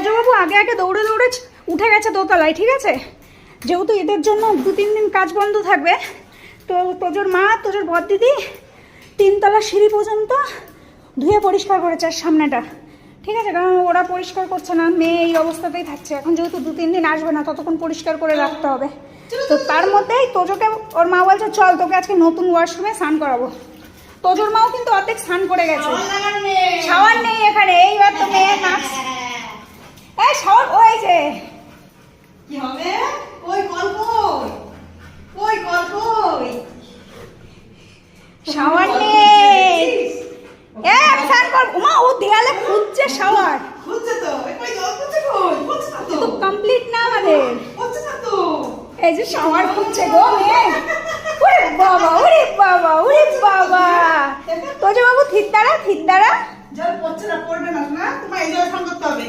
তোজবাবু আগে আগে দৌড়ে দৌড়ে উঠে গেছে দোতলায়, ঠিক আছে? যেহেতু এদের জন্য 2-3 দিন কাজ বন্ধ থাকবে, তো তোজোর মা তোজোর বর দিদি 3 তলা সিঁড়ি পর্যন্ত ধুয়ে পরিষ্কার করেছে আর সামনেটা, ঠিক আছে? কারণ ওরা পরিষ্কার করছে না, মেয়ে এই অবস্থাতেই থাকছে। এখন যেহেতু 2-3 দিন আসবে না, ততক্ষণ পরিষ্কার করে রাখতে হবে। তো তার মধ্যেই তোজোকে ওর মা বলছে চল তোকে আজকে নতুন ওয়াশরুমে স্নান করাবো। তোজোর মাও কিন্তু অর্ধেক স্নান করে গেছে, শাওয়ার নেই এখানে। এইবার তো মেয়ে নাচ, এই শাওয়ার ওই যে কি হবে? ওই গল্প, ওই গল্প, শাওয়ার নেই। স্নান কর। মা ও দেয়ালে খুঁজছে শাওয়ার, খুঁজছে তো। কই জল খুঁজছে, কই খুঁজছে না তো, তো কমপ্লিট না আমাদের। খুঁজছে না তো। এই যে শাওয়ার খুঁজছে গো মেয়ে। ওরে বাবা, ওরে বাবা, ওরে বাবা। তোজবাবু থির দাঁড়া, থির দাঁড়া। জল পড়ছে না, পড়বে না, না তোমার এই জল স্নান করতে হবে।